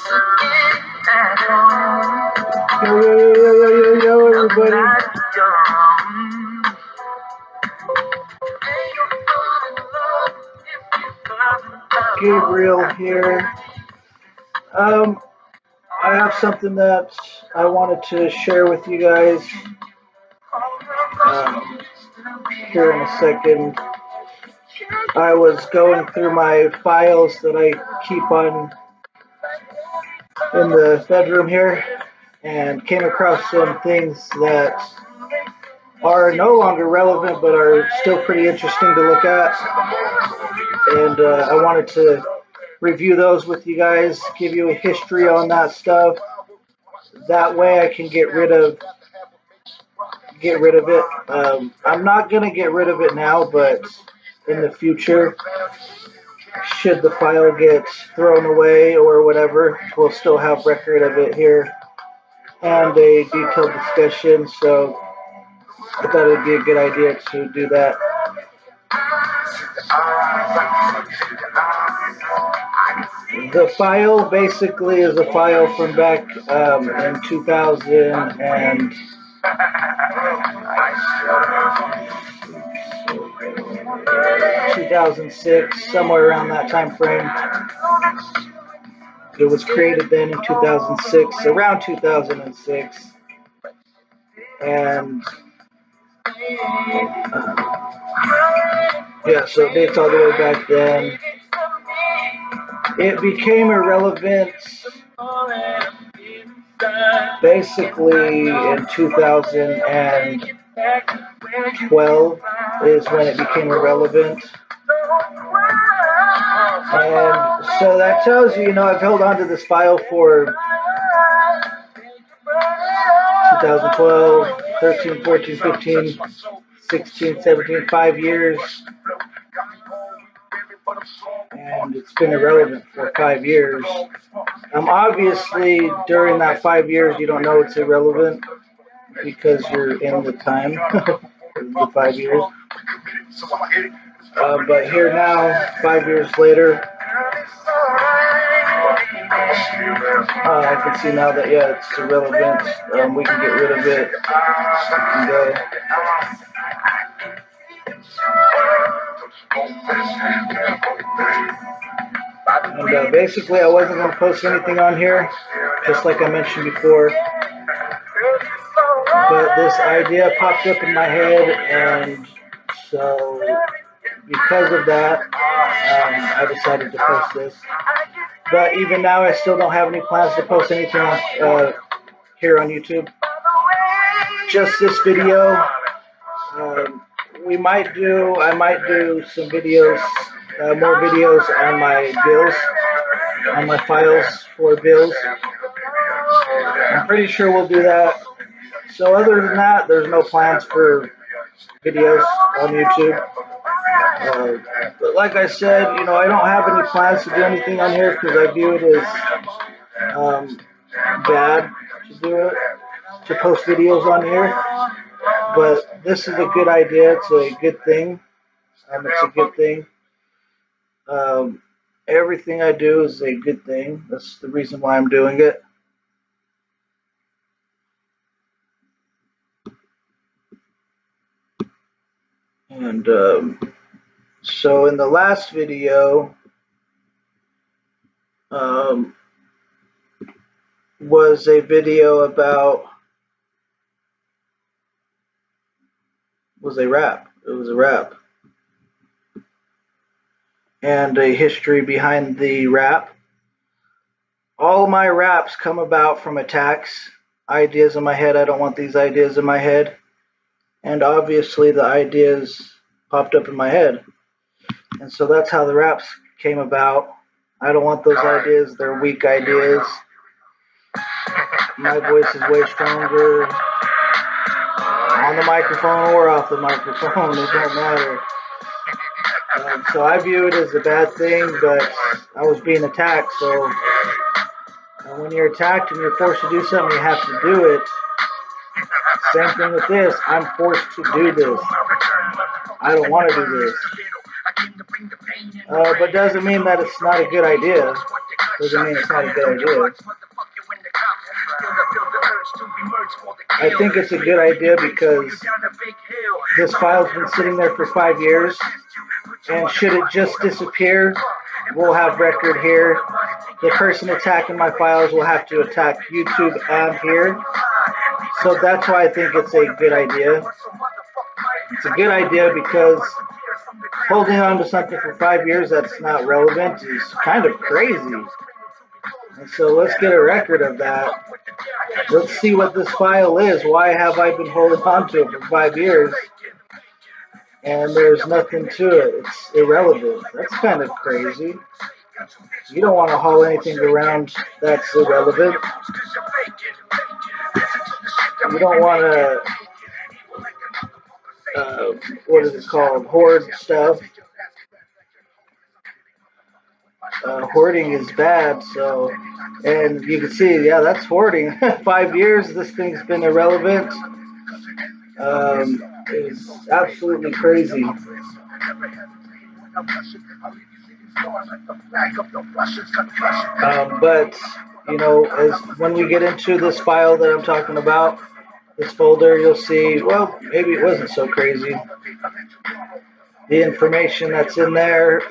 Yo, yo, yo, yo, yo, yo, yo, everybody. Gabriel here. I have something that I wanted to share with you guys here in a second. I was going through my files that I keep on in the bedroom here and came across some things that are no longer relevant but are still pretty interesting to look at. And I wanted to review those with you guys, give you a history on that stuff. That way I can get rid of it. I'm not going to get rid of it now, but in the future, should the file get thrown away or whatever, we'll still have record of it here and a detailed discussion. So I thought it would be a good idea to do that. The file basically is a file from back in 2006, somewhere around that time frame. It was created then in 2006, around 2006, and yeah, so it dates all the way back then. It became irrelevant basically in 2012 is when it became irrelevant. And so that tells you, I've held on to this file for 2012, 13, 14, 15, 16, 17, 5 years. And it's been irrelevant for 5 years. Obviously, during that 5 years, you don't know it's irrelevant because you're in the time of the 5 years. But here now, 5 years later, I can see now that, yeah, it's irrelevant. We can get rid of it. It can go. And basically, I wasn't going to post anything on here, just like I mentioned before. But this idea popped up in my head, and so because of that, I decided to post this. But even now, I still don't have any plans to post anything on, here on YouTube. Just this video. I might do some videos, more videos on my bills, on my files for bills. I'm pretty sure we'll do that. So other than that, there's no plans for videos on YouTube. But like I said, I don't have any plans to do anything on here because I view it as bad to do it, to post videos on here. But this is a good idea. It's a good thing. It's a good thing. Everything I do is a good thing. That's the reason why I'm doing it. And so in the last video was a video about It was a rap and a history behind the rap. All my raps come about from attacks, ideas in my head. I don't want these ideas in my head. And obviously the ideas popped up in my head. And so that's how the raps came about. I don't want those ideas. They're weak ideas. My voice is way stronger on the microphone or off the microphone. It don't matter. So I view it as a bad thing, but I was being attacked. So when you're attacked and you're forced to do something, you have to do it. Same thing with this. I'm forced to do this. I don't want to do this. But doesn't mean that it's not a good idea. Doesn't mean it's not a good idea. I think it's a good idea because this file's been sitting there for 5 years, and should it just disappear, we'll have record here. The person attacking my files will have to attack YouTube and here. So that's why I think it's a good idea. It's a good idea because holding on to something for 5 years that's not relevant is kind of crazy. And so let's get a record of that. Let's see what this file is. Why have I been holding on to it for 5 years? And there's nothing to it. It's irrelevant. That's kind of crazy. You don't want to haul anything around that's irrelevant. You don't want to, what is it called, hoard stuff. Hoarding is bad, so, and you can see, yeah, that's hoarding. 5 years, this thing's been irrelevant. It's absolutely crazy. But you know, as when we get into this file that I'm talking about, this folder, you'll see, well, maybe it wasn't so crazy. The information that's in there,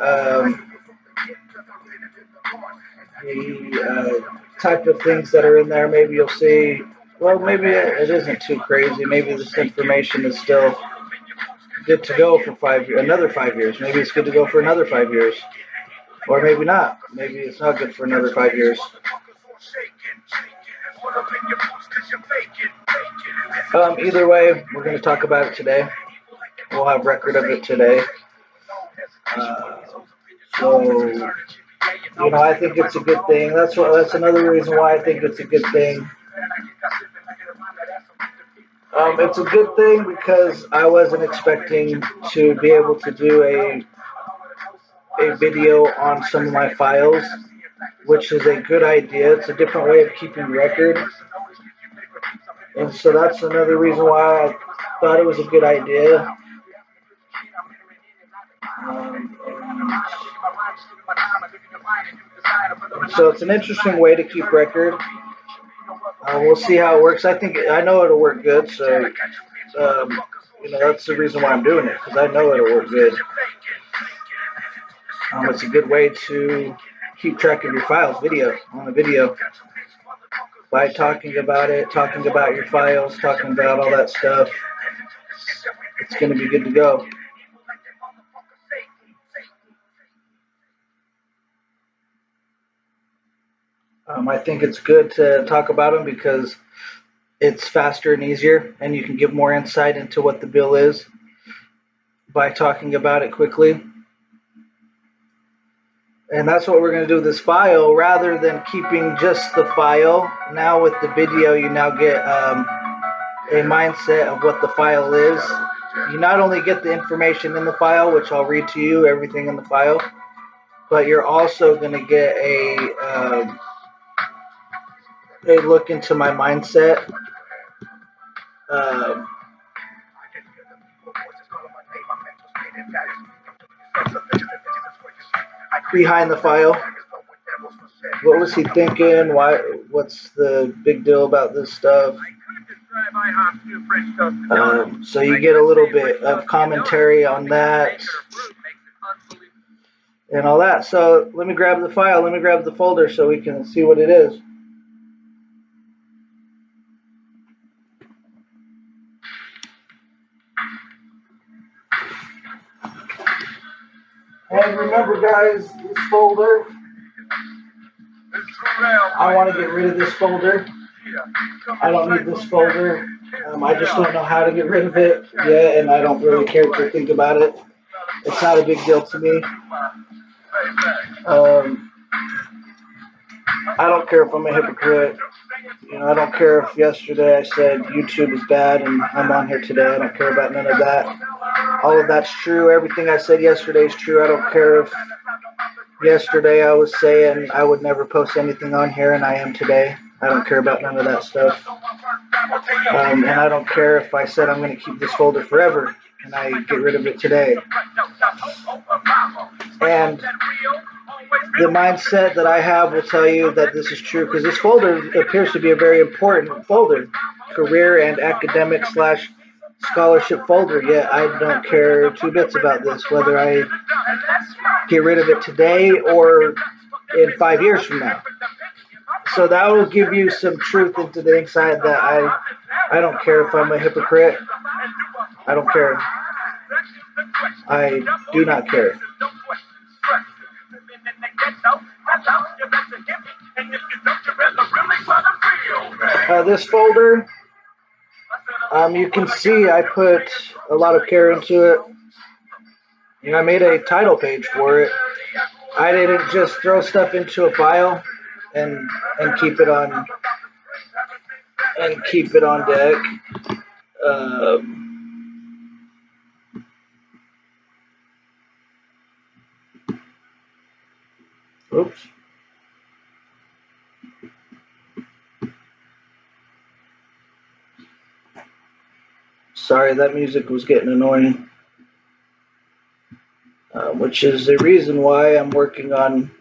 the type of things that are in there, maybe you'll see, well, maybe it isn't too crazy. Maybe this information is still good to go for another 5 years. Maybe it's good to go for another 5 years. Or maybe not. Maybe it's not good for another 5 years. Either way, we're going to talk about it today. We'll have record of it today. So, you know, I think it's a good thing. That's another reason why I think it's a good thing. It's a good thing because I wasn't expecting to be able to do a video on some of my files, which is a good idea. It's a different way of keeping record. And so that's another reason why I thought it was a good idea. So it's an interesting way to keep record. We'll see how it works. I know it'll work good. So you know, that's the reason why I'm doing it, because I know it'll work good. It's a good way to keep track of your files, on a video, by talking about it, talking about your files, talking about all that stuff. It's going to be good to go. I think it's good to talk about them because it's faster and easier, and you can give more insight into what the bill is by talking about it quickly. And that's what we're going to do with this file, rather than keeping just the file. Now with the video, you now get a mindset of what the file is. You not only get the information in the file, which I'll read to you, everything in the file, but you're also going to get a look into my mindset. Behind the file. What was he thinking? What's the big deal about this stuff? So you get a little bit of commentary on that and all that. So let me grab the file. Let me grab the folder so we can see what it is. And remember, guys, this folder, I want to get rid of this folder. I don't need this folder. I just don't know how to get rid of it yet, and I don't really care to think about it. It's not a big deal to me. I don't care if I'm a hypocrite. You know, I don't care if yesterday I said YouTube is bad and I'm on here today. I don't care about none of that. All of that's true. Everything I said yesterday is true. I don't care if yesterday I was saying I would never post anything on here and I am today. I don't care about none of that stuff. And I don't care if I said I'm going to keep this folder forever and I get rid of it today. And the mindset that I have will tell you that this is true because this folder appears to be a very important folder, career and academic slash scholarship folder. Yet I don't care two bits about this, whether I get rid of it today or in 5 years from now. So that will give you some truth into the inside that I don't care if I'm a hypocrite. I don't care. I do not care. This folder, you can see I put a lot of care into it. You know, I made a title page for it. I didn't just throw stuff into a file and keep it on deck. Oops. Sorry, that music was getting annoying. Which is the reason why I'm working on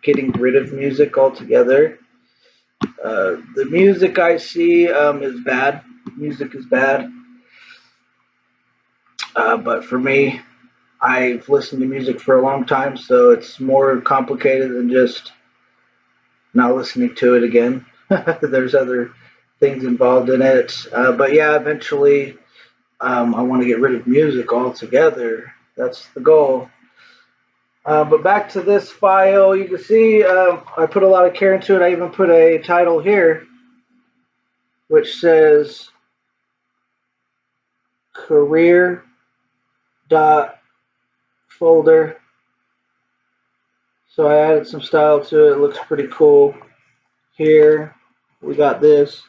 getting rid of music altogether. The music I see is bad. Music is bad. But for me, I've listened to music for a long time, so it's more complicated than just not listening to it again. There's other things involved in it. But yeah, eventually I want to get rid of music altogether. That's the goal. But back to this file, you can see I put a lot of care into it. I even put a title here, which says career dot folder. So I added some style to it. It looks pretty cool. Here we got this.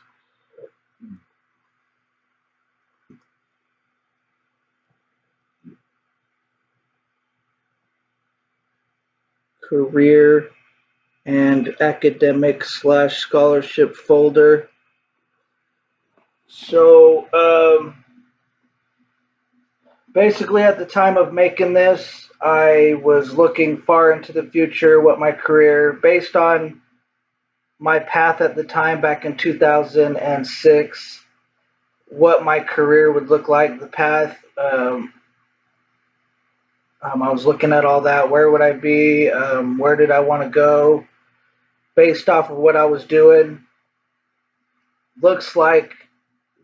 Career and academic slash scholarship folder. So basically at the time of making this, I was looking far into the future, what my career, based on my path at the time back in 2006, what my career would look like, the path. I was looking at all that. Where would I be? Where did I want to go? Based off of what I was doing, looks like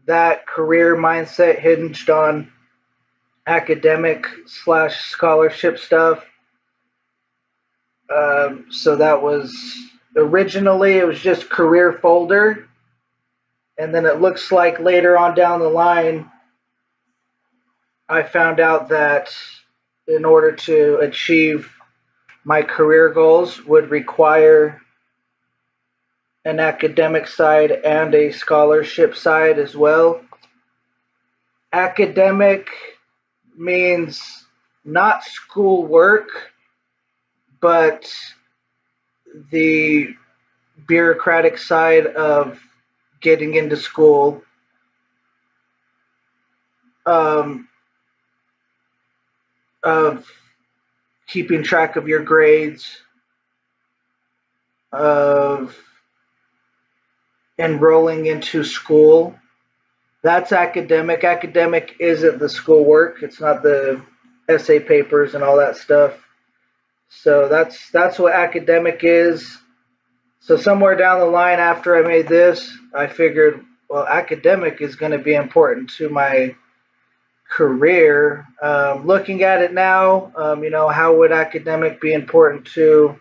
that career mindset hinged on academic slash scholarship stuff. So that was originally it was just career folder, and then it looks like later on down the line, I found out that in order to achieve my career goals would require an academic side and a scholarship side as well. Academic means not schoolwork, but the bureaucratic side of getting into school. Of keeping track of your grades, of enrolling into school. That's academic. Academic isn't the schoolwork. It's not the essay papers and all that stuff. So that's what academic is. So somewhere down the line after I made this, I figured, well, academic is going to be important to my career. Looking at it now, how would academic be important to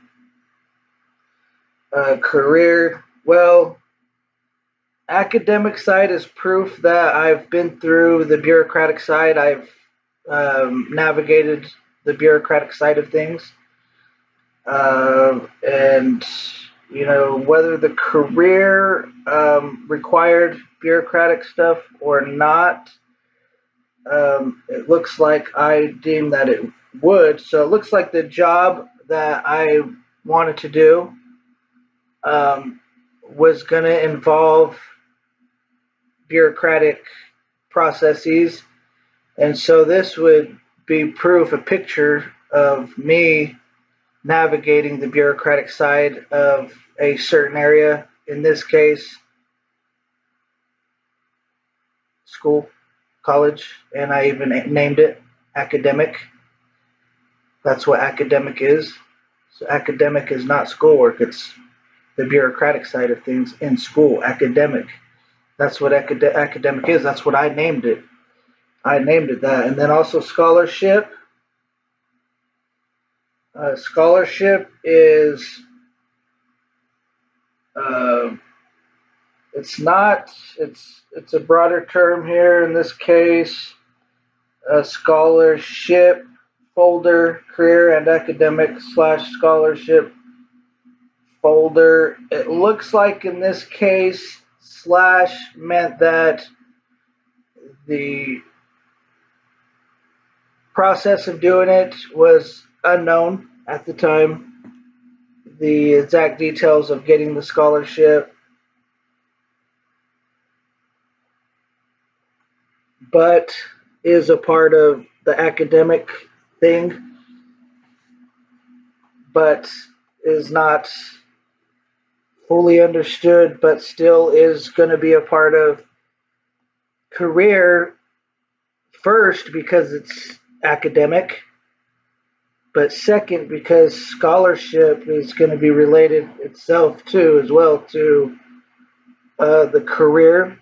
career? Well, academic side is proof that I've been through the bureaucratic side. I've navigated the bureaucratic side of things. And whether the career required bureaucratic stuff or not, it looks like I deemed that it would. So it looks like the job that I wanted to do was going to involve bureaucratic processes. And so this would be proof, a picture of me navigating the bureaucratic side of a certain area, in this case, school, college, and I even named it academic. That's what academic is. So academic is not schoolwork, it's the bureaucratic side of things in school, academic. That's what academic is. That's what I named it. I named it that. And then also scholarship. Scholarship is, uh, it's not, it's a broader term here in this case. Scholarship folder, career and academic slash scholarship folder. It looks like in this case, slash meant that the process of doing it was unknown at the time. The exact details of getting the scholarship, but is a part of the academic thing, but is not fully understood, but still is going to be a part of career first because it's academic, but second because scholarship is going to be related itself too as well to the career.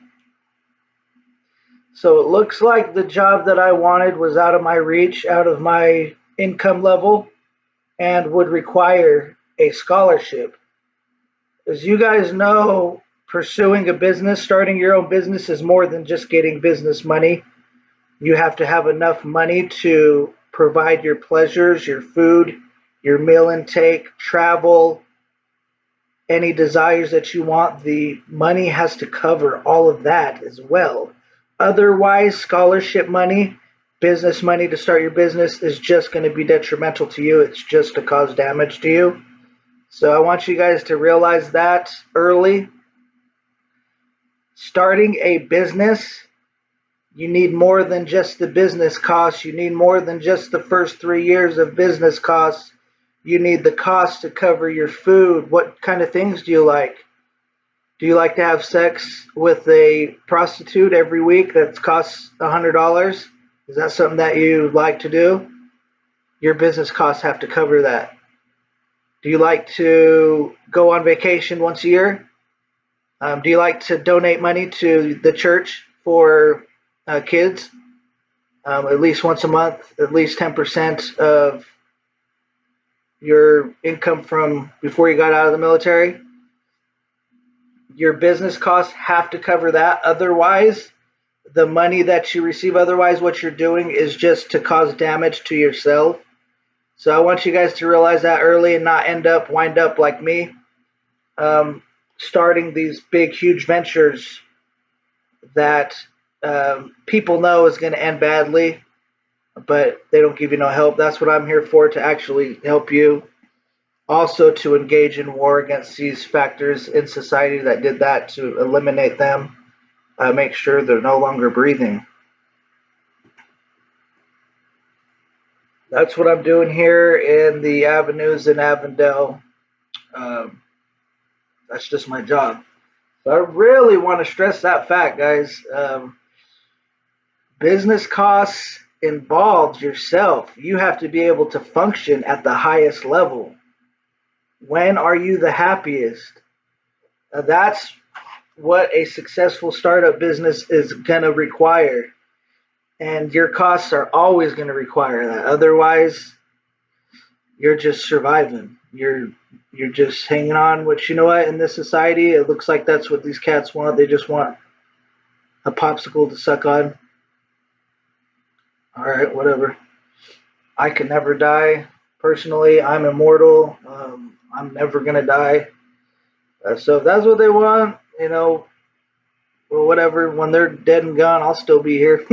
So it looks like the job that I wanted was out of my reach, out of my income level, and would require a scholarship. As you guys know, pursuing a business, starting your own business is more than just getting business money. You have to have enough money to provide your pleasures, your food, your meal intake, travel, any desires that you want. The money has to cover all of that as well. Otherwise, scholarship money, business money to start your business is just going to be detrimental to you. It's just to cause damage to you. So I want you guys to realize that early. Starting a business, you need more than just the business costs. You need more than just the first 3 years of business costs. You need the cost to cover your food. What kind of things do you like? Do you like to have sex with a prostitute every week that costs $100? Is that something that you like to do? Your business costs have to cover that. Do you like to go on vacation once a year? Do you like to donate money to the church for kids? At least once a month, at least 10% of your income from before you got out of the military? Your business costs have to cover that. Otherwise, the money that you receive, otherwise what you're doing is just to cause damage to yourself. So I want you guys to realize that early and not wind up like me, starting these big, huge ventures that people know is going to end badly, but they don't give you no help. That's what I'm here for, to actually help you. Also to engage in war against these factors in society that did that, to eliminate them, make sure they're no longer breathing. That's what I'm doing here in the avenues in Avondale. That's just my job. So I really want to stress that fact, guys. Business costs involves yourself. You have to be able to function at the highest level. When are you the happiest? That's what a successful startup business is going to require. And your costs are always going to require that. Otherwise, you're just surviving. You're just hanging on, which, you know what, in this society, it looks like that's what these cats want. They just want a popsicle to suck on. All right, whatever. I can never die. Personally, I'm immortal. I'm never going to die. So if that's what they want, well, whatever. When they're dead and gone, I'll still be here.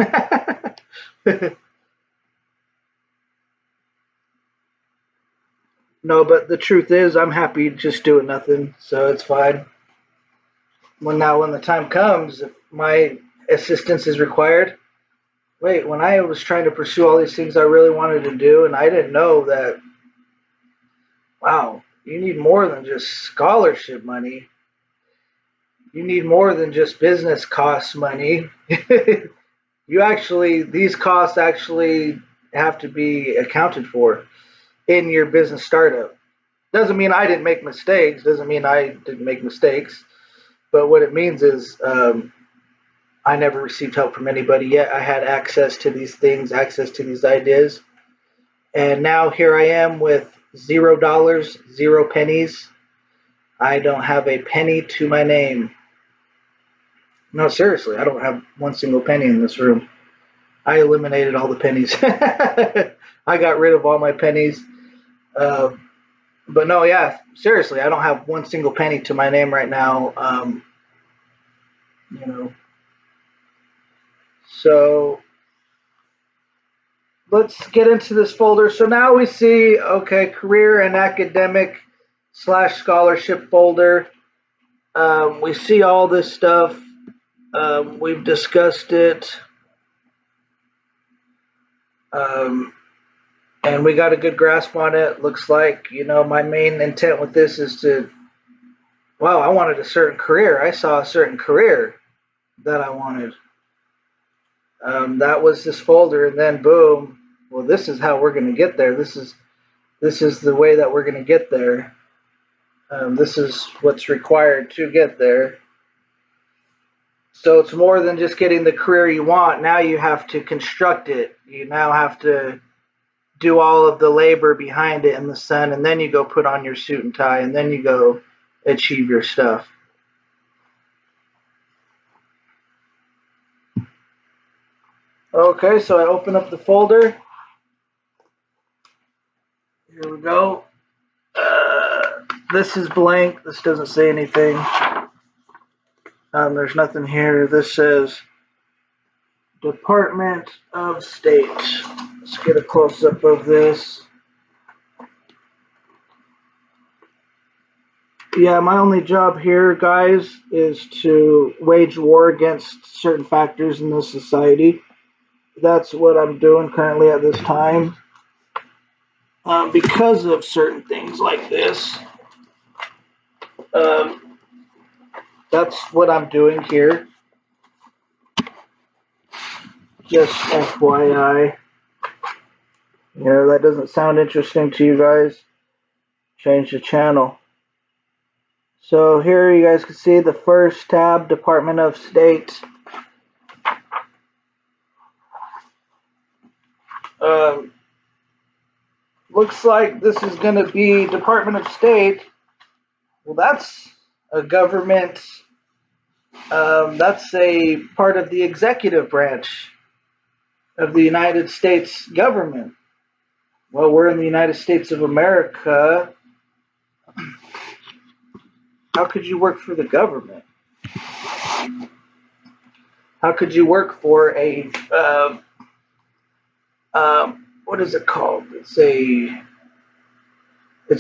No, but the truth is, I'm happy just doing nothing, so it's fine. When the time comes, if my assistance is required, wait, when I was trying to pursue all these things I really wanted to do, and I didn't know that, wow, you need more than just scholarship money. You need more than just business costs money. These costs actually have to be accounted for in your business startup. Doesn't mean I didn't make mistakes. Doesn't mean I didn't make mistakes. But what it means is I never received help from anybody yet. I had access to these things, access to these ideas. And now here I am with $0, 0 pennies. I don't have a penny to my name. No, seriously, I don't have one single penny in this room. I eliminated all the pennies. I got rid of all my pennies. Uh, but no, yeah, seriously, I don't have one single penny to my name right now. You know, so let's get into this folder. So now we see, okay, career and academic slash scholarship folder. We see all this stuff. We've discussed it. And we got a good grasp on it. Looks like, my main intent with this is I wanted a certain career. I saw a certain career that I wanted. That was this folder, and then boom. Well, this is how we're going to get there. This is the way that we're going to get there. This is what's required to get there. So it's more than just getting the career you want. Now you have to construct it. You now have to do all of the labor behind it in the sun, and then you go put on your suit and tie, and then you go achieve your stuff. Okay, so I open up the folder. Here we go. This is blank. This doesn't say anything. There's nothing here. This says Department of State. Let's get a close-up of this. Yeah, my only job here, guys, is to wage war against certain factors in this society. That's what I'm doing currently at this time. Because of certain things like this. That's what I'm doing here. Just FYI. That doesn't sound interesting to you guys. Change the channel. So here you guys can see the first tab, Department of State. Looks like this is going to be Department of State. Well, that's a government. That's a part of the executive branch of the United States government. Well, we're in the United States of America. How could you work for the government? How could you work for a what is it called? It's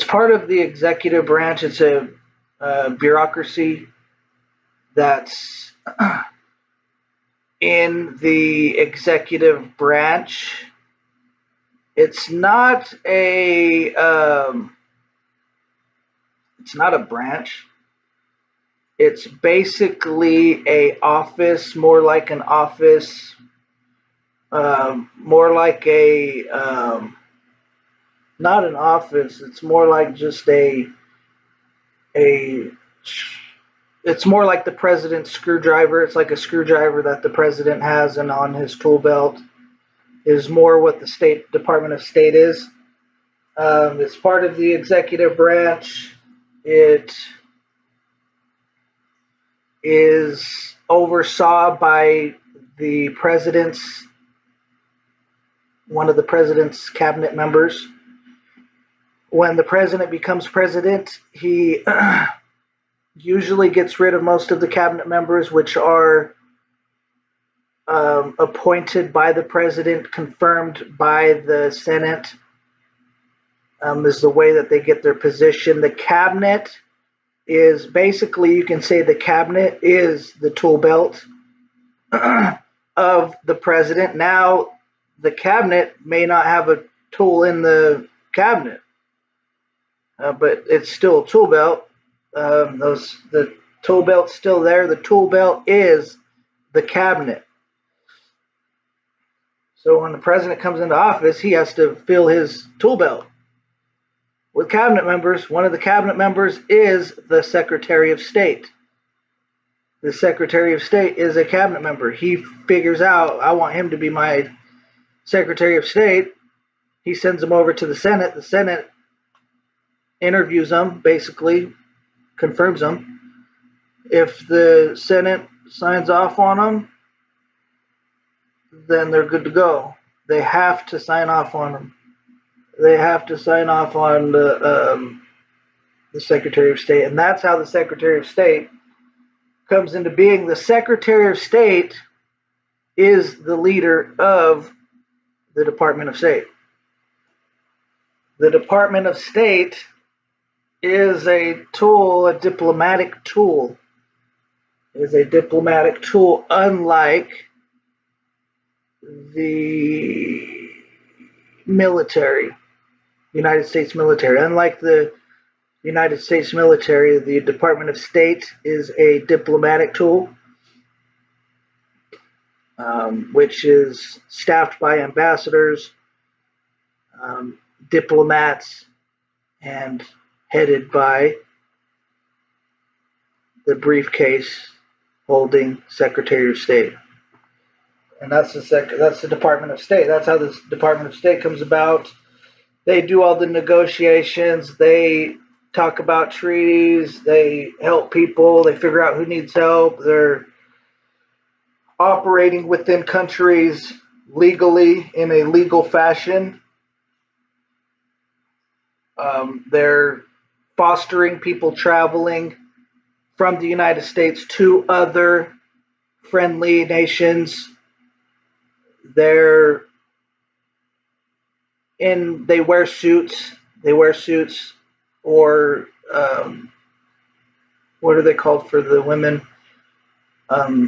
part of the executive branch. It's a bureaucracy that's in the executive branch. It's not a branch. It's basically a office, more like an office, more like a not an office. It's more like just it's more like the president's screwdriver. It's like a screwdriver that the president has and on his tool belt is more what the Department of State is. It's part of the executive branch. It is oversaw by one of the president's cabinet members. When the president becomes president, he usually gets rid of most of the cabinet members, which are appointed by the president, confirmed by the Senate. Is the way that they get their position. The cabinet is basically, you can say the cabinet is the tool belt of the president. Now the cabinet may not have a tool in the cabinet, but it's still a tool belt. The tool belt's still there. The tool belt is the cabinet. So when the president comes into office, he has to fill his tool belt with cabinet members. One of the cabinet members is the Secretary of State. The Secretary of State is a cabinet member. He figures out, I want him to be my Secretary of State. He sends him over to the Senate. The Senate interviews him, basically confirms him. If the Senate signs off on him, then they're good to go. They have to sign off on him. They have to sign off on the Secretary of State. And that's how the Secretary of State comes into being. The Secretary of State is the leader of the Department of State. The Department of State is a tool, a diplomatic tool. It is a diplomatic tool, unlike the military, United States military. Unlike the United States military, the Department of State is a diplomatic tool, which is staffed by ambassadors, diplomats, and headed by the briefcase holding Secretary of State. And that's the Department of State. That's how the Department of State comes about. They do all the negotiations. They talk about treaties. They help people. They figure out who needs help. They're operating within countries legally in a legal fashion. They're fostering people traveling from the United States to other friendly nations. They wear suits. They wear suits, or what are they called for the women?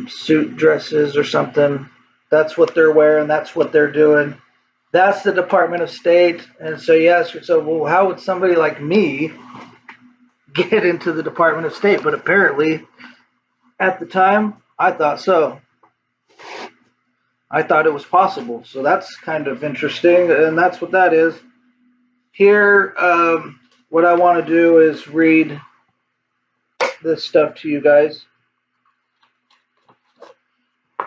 Suit dresses or something. That's what they're wearing. That's what they're doing. That's the Department of State. And so you ask yourself, well, how would somebody like me get into the Department of State? But apparently, at the time, I thought so. I thought it was possible. So that's kind of interesting, and that's what that is. Here, what I want to do is read this stuff to you guys.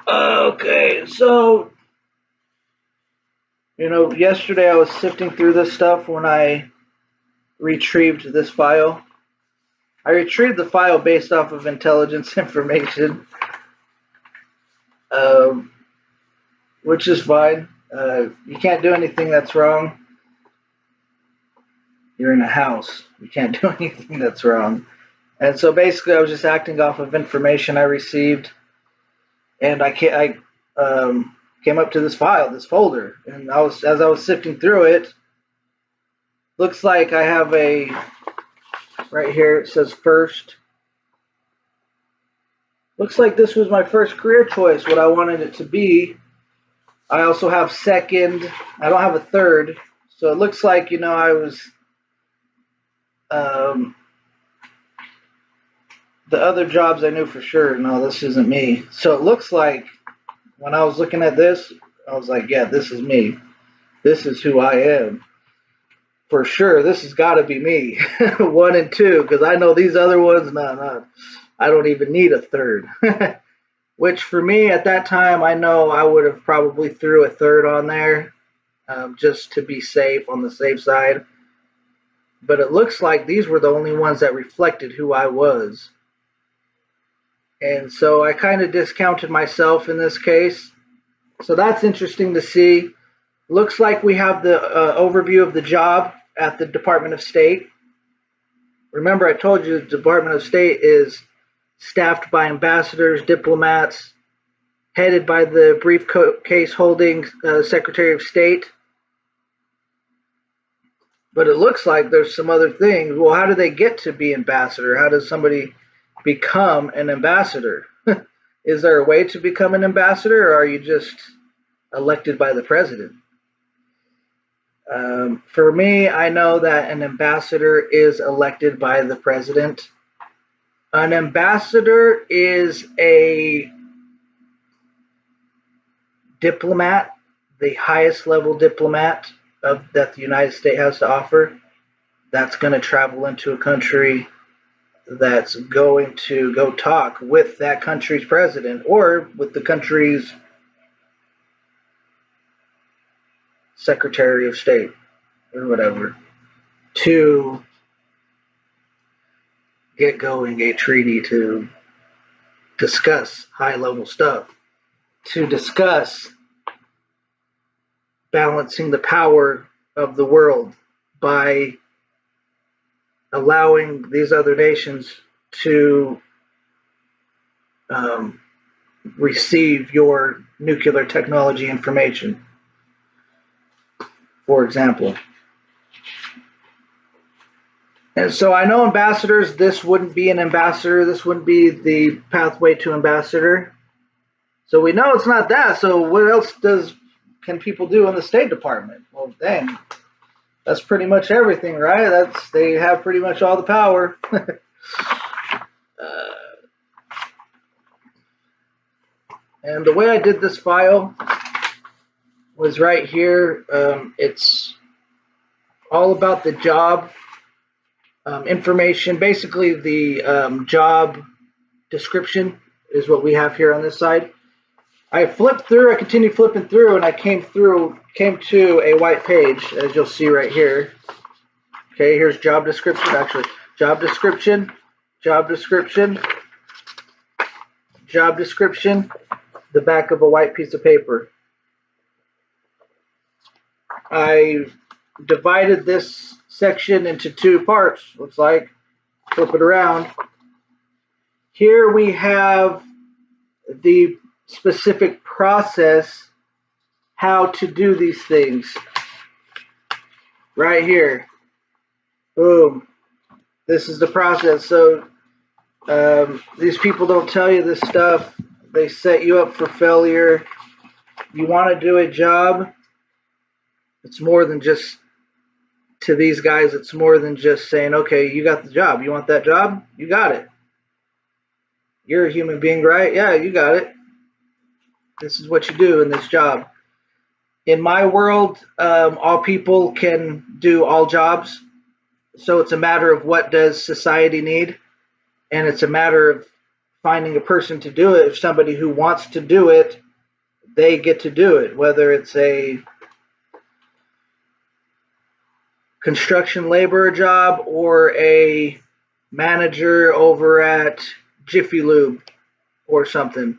Okay, so, yesterday I was sifting through this stuff when I retrieved this file. I retrieved the file based off of intelligence information, which is fine. You can't do anything that's wrong. You're in a house. You can't do anything that's wrong. And so basically I was just acting off of information I received. And I came up to this file, this folder. And as I was sifting through it, looks like I have right here it says first. Looks like this was my first career choice, what I wanted it to be. I also have second. I don't have a third. So it looks like, I was the other jobs I knew for sure, no, this isn't me. So it looks like when I was looking at this, I was like, yeah, this is me. This is who I am. For sure, this has got to be me. 1 and 2, because I know these other ones, no, I don't even need a third. Which for me at that time, I know I would have probably threw a third on there just to be safe, on the safe side. But it looks like these were the only ones that reflected who I was. And so I kind of discounted myself in this case. So that's interesting to see. Looks like we have the overview of the job at the Department of State. Remember, I told you the Department of State is staffed by ambassadors, diplomats, headed by the briefcase holding Secretary of State. But it looks like there's some other things. Well, how do they get to be ambassador? How does somebody become an ambassador? Is there a way to become an ambassador, or are you just elected by the president? For me, I know that an ambassador is elected by the president. An ambassador is a diplomat, the highest level diplomat that the United States has to offer. That's going to travel into a country that's going to go talk with that country's president or with the country's secretary of state or whatever to get going a treaty to discuss high level stuff, to discuss balancing the power of the world by allowing these other nations to receive your nuclear technology information, for example. And so I know ambassadors, this wouldn't be an ambassador, this wouldn't be the pathway to ambassador. So we know it's not that. So what else can people do in the State Department? Well, dang, that's pretty much everything, right? They have pretty much all the power. And the way I did this file was right here. It's all about the job information. Basically, the job description is what we have here on this side. I flipped through, I continued flipping through, and I came to a white page, as you'll see right here. Okay, here's job description, actually. Job description, job description, job description, the back of a white piece of paper. I divided this section into two parts, looks like. Flip it around. Here we have the specific process, how to do these things. Right here. Boom. This is the process. So these people don't tell you this stuff. They set you up for failure. You want to do a job, it's more than just, to these guys, it's more than just saying, okay, you got the job. You want that job? You got it. You're a human being, right? Yeah, you got it. This is what you do in this job. In my world, all people can do all jobs. So it's a matter of what does society need. And it's a matter of finding a person to do it. If somebody who wants to do it, they get to do it. Whether it's a construction laborer job or a manager over at Jiffy Lube or something.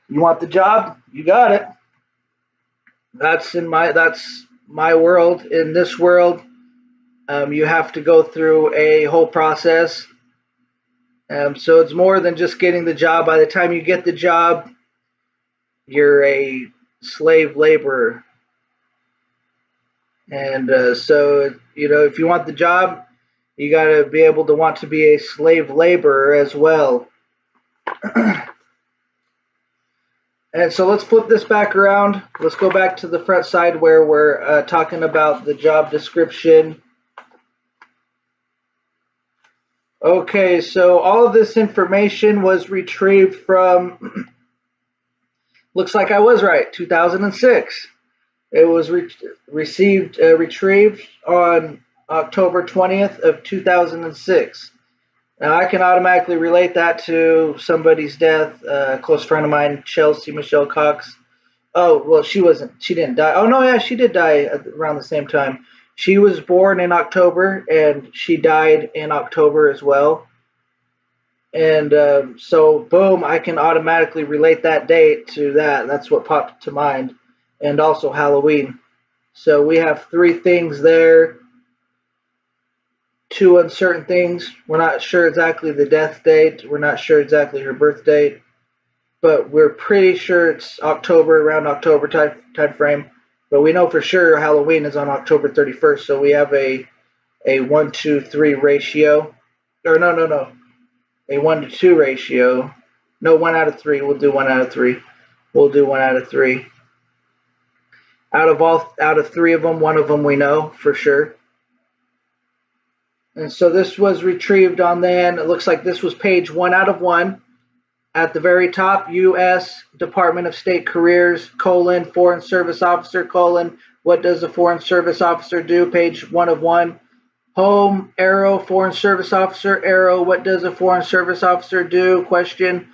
You want the job? You got it. That's my world. In this world, you have to go through a whole process. So it's more than just getting the job. By the time you get the job, you're a slave laborer. And so, if you want the job, you got to be able to want to be a slave laborer as well. And so let's flip this back around. Let's go back to the front side where we're talking about the job description. Okay, so all of this information was retrieved from, looks like I was right, 2006. It was retrieved on October 20th of 2006. Now I can automatically relate that to somebody's death. A close friend of mine, Chelsea Michelle Cox. Oh, well, she didn't die. Oh no, yeah, she did die around the same time. She was born in October and she died in October as well. And so boom, I can automatically relate that date to that. That's what popped to mind. And also Halloween. So we have three things there. Two uncertain things. We're not sure exactly the death date. We're not sure exactly her birth date. But we're pretty sure it's October, around October time frame. But we know for sure Halloween is on October 31st. So we have a 1-to-3 ratio. Or no. A 1-to-2 ratio. No, 1 out of 3. We'll do 1 out of 3. We'll do 1 out of 3. Out of 3 of them, one of them we know for sure. And so this was retrieved on then. It looks like this was page 1 out of 1. At the very top, U.S. Department of State careers, Foreign Service Officer, what does a Foreign Service Officer do? Page 1 of 1. Home, arrow, Foreign Service Officer, arrow, what does a Foreign Service Officer do? Question,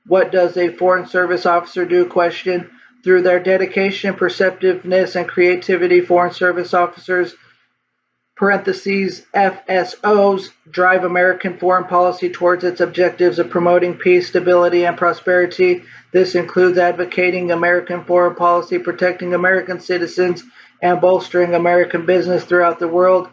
what does a Foreign Service Officer do? Question, through their dedication, perceptiveness, and creativity, Foreign Service Officers (FSOs) drive American foreign policy towards its objectives of promoting peace, stability, and prosperity. This includes advocating American foreign policy, protecting American citizens, and bolstering American business throughout the world.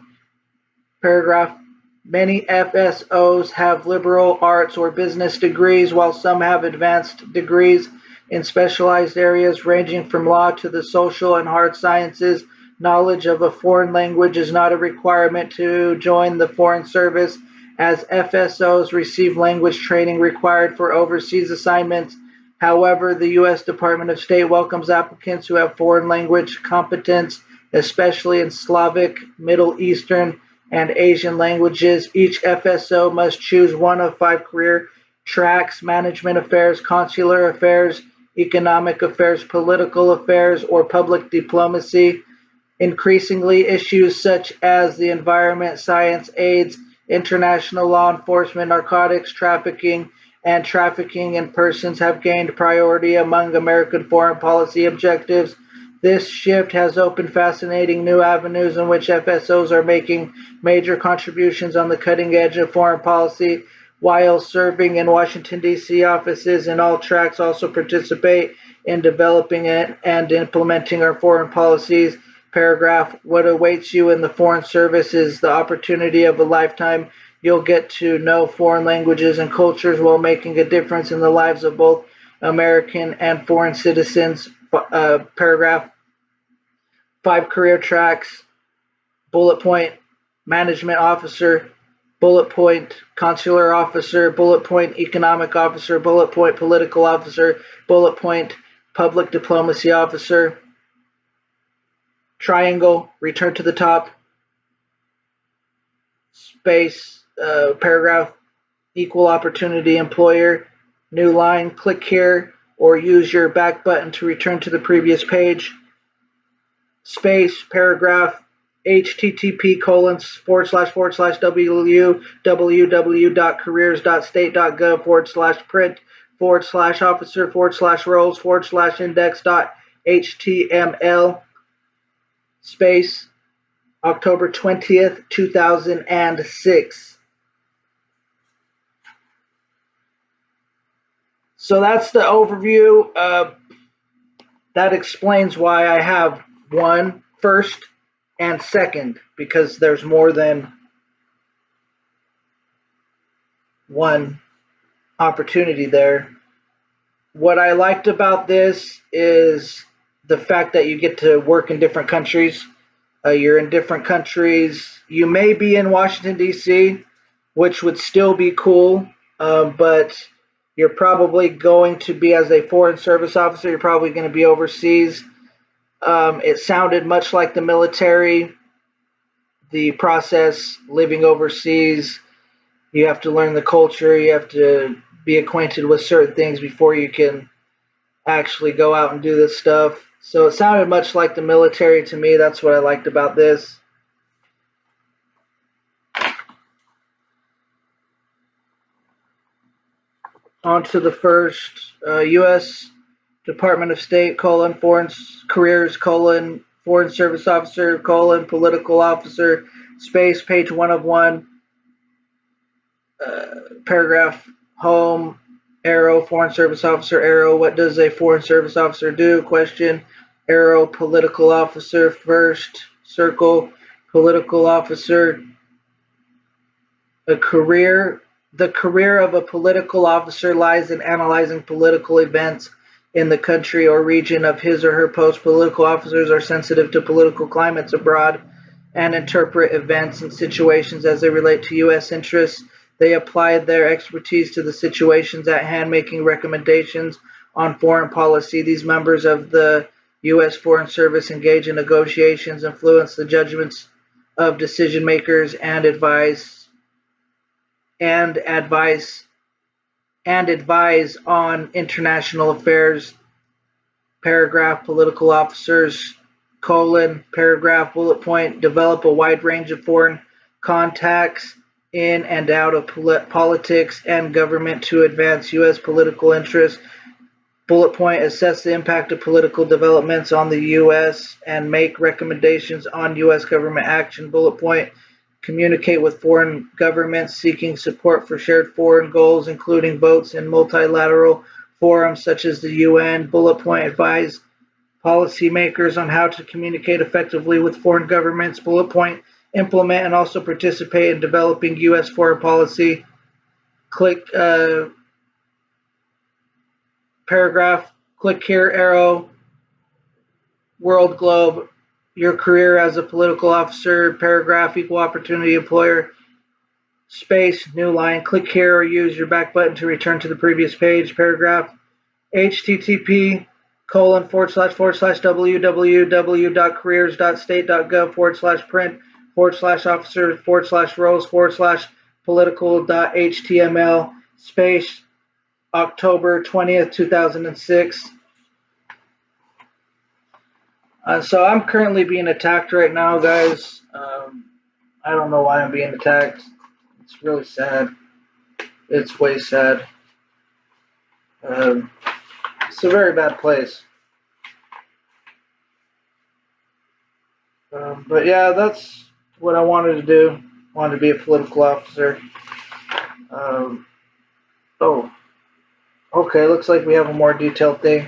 Paragraph. Many FSOs have liberal arts or business degrees, while some have advanced degrees in specialized areas ranging from law to the social and hard sciences. Knowledge of a foreign language is not a requirement to join the Foreign Service, as FSOs receive language training required for overseas assignments. However, the U.S. Department of State welcomes applicants who have foreign language competence, especially in Slavic, Middle Eastern, and Asian languages. Each FSO must choose one of 5 career tracks: management affairs, consular affairs, economic affairs, political affairs, or public diplomacy. Increasingly, issues such as the environment, science, AIDS, international law enforcement, narcotics trafficking, and trafficking in persons have gained priority among American foreign policy objectives. This shift has opened fascinating new avenues in which FSOs are making major contributions on the cutting edge of foreign policy. While serving in Washington, D.C. offices in all tracks also participate in developing it and implementing our foreign policies. Paragraph, what awaits you in the Foreign Service is the opportunity of a lifetime. You'll get to know foreign languages and cultures while making a difference in the lives of both American and foreign citizens. Paragraph, 5 career tracks. Bullet point, management officer. Bullet point, consular officer. Bullet point, economic officer. Bullet point, political officer. Bullet point, public diplomacy officer. Triangle, return to the top, space, paragraph, equal opportunity employer, new line, click here or use your back button to return to the previous page, space, paragraph, http://www.careers.state.gov/print/roles/index.html space October 20th, 2006. So that's the overview. That explains why I have 1, first, and second, because there's more than one opportunity there. What I liked about this is the fact that you get to work in different countries. You're in different countries. You may be in Washington, D.C., which would still be cool, but you're probably going to be, as a Foreign Service Officer, you're probably going to be overseas. It sounded much like the military, the process, living overseas. You have to learn the culture. You have to be acquainted with certain things before you can actually go out and do this stuff. So it sounded much like the military to me. That's what I liked about this. On to the first, U.S. Department of State, foreign careers, foreign service officer, political officer, space, page 1 of 1, paragraph, home, arrow, foreign service officer, arrow, what does a foreign service officer do? Question, arrow, political officer, first, circle, political officer, a career. The career of a political officer lies in analyzing political events in the country or region of his or her post. Political officers are sensitive to political climates abroad and interpret events and situations as they relate to U.S. interests. They apply their expertise to the situations at hand, making recommendations on foreign policy. These members of the U.S. Foreign Service engage in negotiations, influence the judgments of decision makers, and advise on international affairs. Paragraph political officers, paragraph bullet point, develop a wide range of foreign contacts in and out of politics and government to advance U.S. political interests. Bullet point, assess the impact of political developments on the U.S. and make recommendations on U.S. government action. Bullet point, communicate with foreign governments seeking support for shared foreign goals, including votes in multilateral forums such as the UN. Bullet point, advise policymakers on how to communicate effectively with foreign governments. Bullet point, implement and also participate in developing U.S. foreign policy. Paragraph, click here, arrow, world globe, your career as a political officer, paragraph, equal opportunity employer, space, new line, click here or use your back button to return to the previous page. Paragraph, http://www.careers.state.gov/print/roles/political.html space October 20th, 2006. So I'm currently being attacked right now, guys. I don't know why I'm being attacked. It's really sad. It's way sad. It's a very bad place. But yeah, that's what I wanted to do. I wanted to be a political officer. Oh, okay, looks like we have a more detailed thing.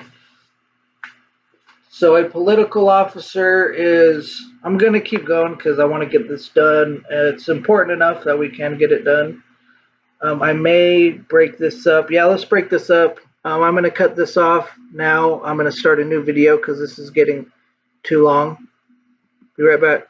So a political officer is, I'm going to keep going because I want to get this done. It's important enough that we can get it done. I may break this up. Yeah, let's break this up. I'm going to cut this off now. I'm going to start a new video because this is getting too long. Be right back.